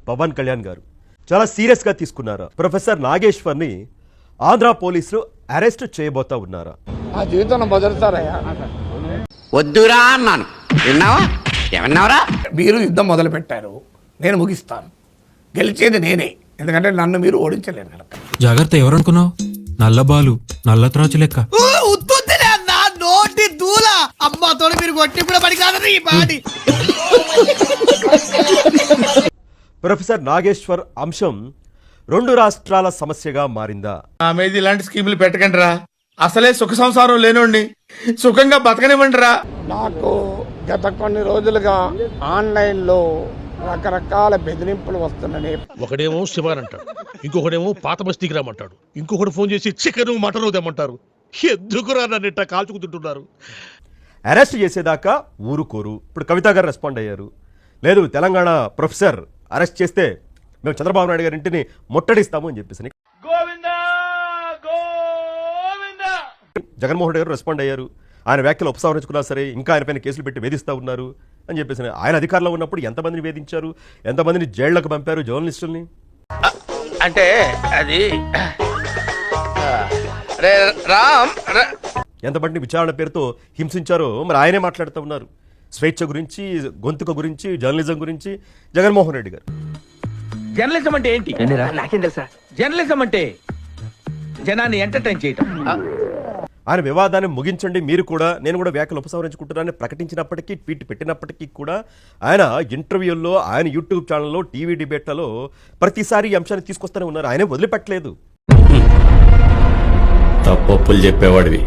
పవన్ కళ్యాణ్ గారు చాలా సీరియస్గా తీసుకున్నారా? ప్రొఫెసర్ నాగేశ్వర్ని ఆంధ్ర పోలీసులు అరెస్ట్ చేయబోతా ఉన్నారా? ఆ జీవితంలో మొదలుతారయ్యా. వద్దురా అన్నాను, విన్నావా? ఏమన్నావరా? మీరు యుద్ధం మొదలు పెట్టారు, నేను ముగిస్తాను. గెలిచేది నేనే, ఎందుకంటే నన్ను మీరు ఓడించలేరు కనుక. జాగ్రత్త, ఎవరనుకున్నావు? నల్ల బాలు, నల్ల త్రాచు లెక్క. నోటి దూల అమ్మతో మీరు కొట్టి కూడా పడి కాదు ఈ పాటి. ప్రొఫెసర్ నాగేశ్వర్ అంశం రెండు రాష్ట్రాల సమస్యగా మారిందా? మీద ఇలాంటి స్కీములు పెట్టకండి రా, అసలే సుఖ సంసారం లేనోండి, సుఖంగా బతకనివ్వండి రా. నాకు గత కొన్ని రోజులుగా ఆన్లైన్లో రకరకాల బెదిరింపులు వస్తున్నాయి. ఒకడేమో శివాన్ అంటాడు, ఇంకొకడేమో పాత బస్తీకి రామంటాడు, ఇంకొకటి ఫోన్ చేసి చికెన్ మటన్ తెమ్మంటారు. ఎందుకురా నన్ను ఇట్టా కాల్చుకుంటుంటున్నారు? అరెస్ట్ చేసేదాకా ఊరుకోరు. ఇప్పుడు కవిత గారు రెస్పాండ్ అయ్యారు. లేదు, తెలంగాణ ప్రొఫెసర్ అరెస్ట్ చేస్తే మేము చంద్రబాబు నాయుడు గారి ఇంటిని ముట్టడిస్తాము అని చెప్పేసి జగన్మోహన్ రెడ్డి గారు రెస్పాండ్ అయ్యారు. ఆయన వ్యాఖ్యలు ఉపసంహరించుకున్నా సరే ఇంకా ఆయన పైన కేసులు పెట్టి వేధిస్తూ ఉన్నారు అని చెప్పేసి. ఆయన అధికారంలో ఉన్నప్పుడు ఎంతమందిని వేధించారు, ఎంతమందిని జైళ్లకు పంపారు జర్నలిస్టుల్ని? అంటే అది ఎంతమంది విచారణ పేరుతో హింసించారో మరి ఆయనే మాట్లాడుతూ ఉన్నారు. స్వేచ్ఛ గురించి, గొంతుక గురించి, జర్నలిజం గురించి జగన్మోహన్ రెడ్డి గారు. జర్నలిజం అంటే ఏంటి? నాకేం తెలుసా? జర్నలిజం అంటే జనాన్ని ఎంటర్టైన్ చేయటం. ఆయన వివాదాన్ని ముగించండి, మీరు కూడా నేను కూడా వ్యాఖ్యలు ఉపసంహరించుకుంటున్నానని ప్రకటించినప్పటికీ, ట్వీట్ పెట్టినప్పటికీ కూడా ఆయన ఇంటర్వ్యూల్లో, ఆయన యూట్యూబ్ ఛానల్లో, టీవీ డిబేట్లలో ప్రతిసారి ఈ అంశాన్ని తీసుకొస్తూనే ఉన్నారు. ఆయనే వదిలిపెట్టలేదు. తప్పులు చెప్పేవాడివి,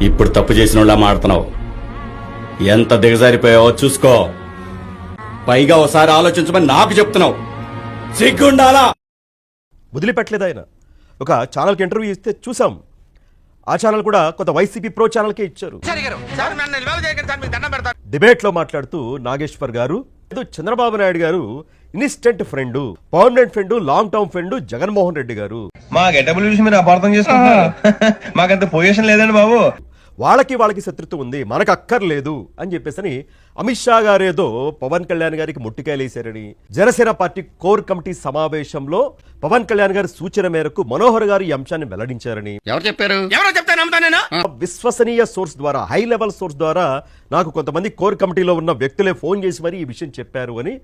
ఇప్పుడు తప్పు చేసిన వాళ్ళ మాడుతున్నావు. ఎంత దిగజారిపోయావో చూసుకో. పైగా ఒకసారి ఆలోచించమని నాకు చెప్తున్నావు. సిగ్గుండాలా? వదిలిపెట్టలేదు ఆయన. ఒక ఛానల్కి ఇంటర్వ్యూ ఇస్తే చూసాం. ఆ ఛానల్ కూడా కొంత వైసీపీ ప్రో ఛానల్కే ఇచ్చారు. డిబేట్లో మాట్లాడుతూ నాగేశ్వర్ గారు, చంద్రబాబు నాయుడు గారు instant friend, permanent friend, long term friend Jaganmohan Reddy గారు. మా గెటబుల్ విషయం మీరు అపార్థం చేసుకుంటున్నారు. మాకంత పొజిషన్ లేదండి బాబు. వాళ్ళకి శత్రుత్వం ఉంది, మనకు అక్కర్లేదు అని చెప్పేసి అమిత్ షా గారేదో పవన్ కళ్యాణ్ గారికి ముట్టికాయలు వేశారని, జనసేన పార్టీ కోర్ కమిటీ సమావేశంలో పవన్ కళ్యాణ్ గారి సూచన మేరకు మనోహర్ గారు ఈ అంశాన్ని వెల్లడించారని, ఎవరు చెప్పారు? విశ్వసనీయ సోర్స్ ద్వారా, హై లెవెల్ సోర్స్ ద్వారా నాకు కొంతమంది కోర్ కమిటీలో ఉన్న వ్యక్తులే ఫోన్ చేసి మరి ఈ విషయం చెప్పారు అని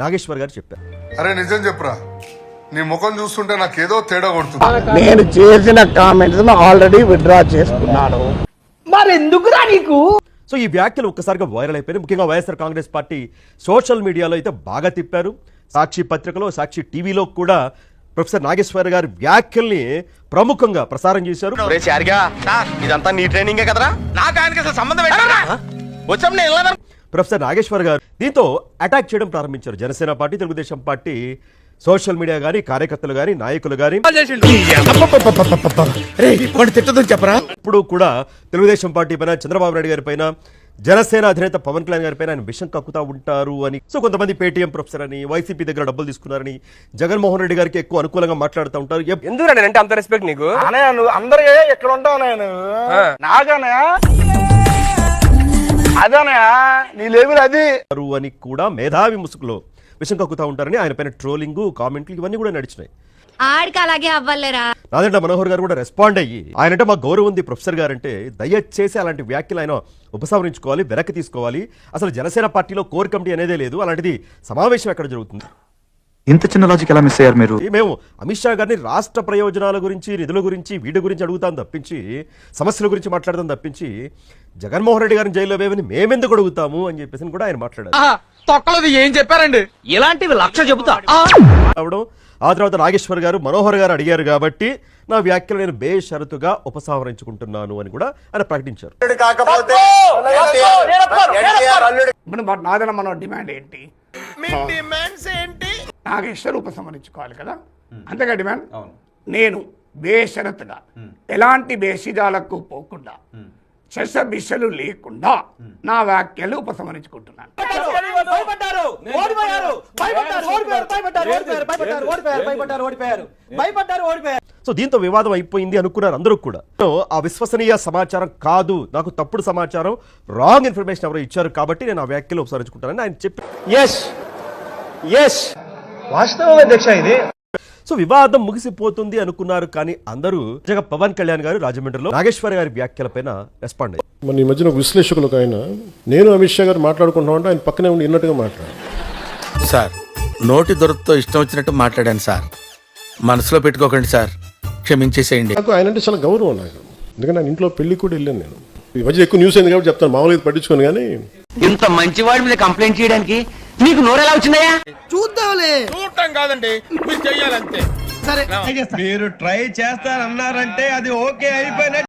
నాగేశ్వర్ గారు చెప్పారు. అరే నిజం చెప్పరా, నీ ముఖం చూస్తుంటే నాకేదో తేడా కొడుతుంది. నేను చేసిన కామెంట్స్ ఆల్రెడీ విత్డ్రా చేసుకున్నాను. మరి ఎందుకురా నీకు? సో ఈ వ్యాఖ్యలు ఒక్కసారిగా వైరల్ అయిపోయినాయి. ముఖ్యంగా వైఎస్ఆర్ కాంగ్రెస్ పార్టీ సోషల్ మీడియాలో అయితే బాగా తిప్పారు. సాక్షి పత్రికలో, సాక్షి టీవీలో కూడా ప్రొఫెసర్ నాగేశ్వర్ గారి వ్యాఖ్యల్ని ప్రముఖంగా ప్రసారం చేశారు. ఇదంతా నీ ట్రైనింగే కదరా, నాకు ఆయనకి అసలు సంబంధం వచ్చా? ప్రొఫెసర్ నాగేశ్వర్ గారు దీంతో అటాక్ చేయడం ప్రారంభించారు. Janasena party, Telugu Desam party social media గానీ, కార్యకర్తలు గానీ, నాయకులు గానీ చెప్పరా. ఇప్పుడు కూడా తెలుగుదేశం పార్టీ పైన, చంద్రబాబు నాయుడు గారి పైన, జనసేన అధినేత పవన్ కళ్యాణ్ గారి పైన ఆయన విషం కక్కుతా ఉంటారు అని. సో కొంతమంది పేటీఎం ప్రొఫెసర్ అని, వైసీపీ దగ్గర డబ్బులు తీసుకున్నారని, జగన్మోహన్ రెడ్డి గారికి ఎక్కువ అనుకూలంగా మాట్లాడుతూ ఉంటారు. ఎందుకంటే అంత రెస్పెక్ట్ నీకు? నువ్వు అందరూ ఎక్కడ ఉంటావు? నేను నాగానే అదనయా నీ లేవులు అది అని కూడా మేధావి ముసుగులో విషం కక్కుతా ఉంటారని ఆయన పైన ట్రోలింగ్, కామెంట్లు ఇవన్నీ కూడా నడిచినాయి. ఆడికి అలాగే అవ్వలేరా? నాదంటే మనోహర్ గారు కూడా రెస్పాండ్ అయ్యి, ఆయనంటే మాకు గౌరవం ఉంది ప్రొఫెసర్ గారు అంటే, దయచేసి అలాంటి వ్యాఖ్యలు ఆయన ఉపసంహరించుకోవాలి, వెనక్కి తీసుకోవాలి. అసలు జనసేన పార్టీలో కోర్ కమిటీ అనేదే లేదు, అలాంటిది సమావేశం ఎక్కడ జరుగుతుంది? ఇంత చిన్న లాజిక్ ఎలా మిస్ అయ్యారు మీరు? మేము అమిత్ షా గారిని రాష్ట్ర ప్రయోజనాల గురించి, నిధుల గురించి, వీటి గురించి అడుగుతాం తప్పించి, సమస్యల గురించి మాట్లాడతాం తప్పించి, జగన్మోహన్ రెడ్డి గారిని జైల్లో వేయమని మేమెందుకు అడుగుతాము అని చెప్పేసి కూడా ఆయన మాట్లాడారు. తొక్కలది ఏం చెప్పారండి? ఇలాంటివి లక్ష చెబుతా. ఆ తర్వాత నాగేశ్వర్ గారు, మనోహర్ గారు అడిగారు కాబట్టి నా వ్యాఖ్యలు నేను బేషరతుగా ఉపసంహరించుకుంటున్నాను అని కూడా ఆయన ప్రకటించారు. నాదన మన డిమాండ్ ఏంటి? నాగేశ్వర్ ఉపసంహరించుకోవాలి కదా, అంతేగా డిమాండ్. నేను బేషరతుగా, ఎలాంటి బేషిజాలకు పోకుండా, చర్చబిషలు లేకుండా నా వ్యాఖ్యలు ఉపసంహరించుకుంటున్నాను. సో దీంతో వివాదం అయిపోయింది అనుకున్నారు అందరూ కూడా. ఆ విశ్వసనీయ సమాచారం కాదు, నాకు తప్పుడు సమాచారం, రాంగ్ ఇన్ఫర్మేషన్ ఎవరో ఇచ్చారు కాబట్టి నేను ఆ వ్యాఖ్యలు ఉపసంహరించుకుంటానని ఆయన చెప్పారు. వాస్తవం అధ్యక్ష ఇది. సో వివాదం ముగిసిపోతుంది అనుకున్నారు, కానీ అందరూ నిజంగా పవన్ కళ్యాణ్ గారు రాజమండ్రిలో నాగేశ్వర గారి వ్యాఖ్యలపైన రెస్పాండ్ అయ్యారు. మన ఈ మధ్యన ఒక విశ్లేషకులకు ఆయన నేను అమిత్ షా గారు మాట్లాడుకుంటామంటే ఆయన పక్కనే ఉండి విన్నట్టుగా మాట్లాడారు. సార్ నోటి దొరతో ఇష్టం వచ్చినట్టు మాట్లాడాను సార్, మనసులో పెట్టుకోకండి సార్, క్షమించేసేయండి. నాకు ఆయన అంటే చాలా గౌరవం నాకు, ఎందుకంటే ఆయన ఇంట్లో పెళ్లికి కూడా వెళ్ళాను నేను. ఈ మధ్య ఎక్కువ న్యూస్ అయింది కాబట్టి చెప్తాను, మామూలుగా పట్టించుకోను. కానీ ఇంత మంచివాడి మీద కంప్లైంట్ చేయడానికి నీకు నోరెలా వచ్చిందయ్యా? చూద్దాంలే. చూడటం కాదండి, మీరు చెయ్యాలంతే. సరే మీరు ట్రై చేస్తారన్నారంటే అది ఓకే అయిపోయినట్టు.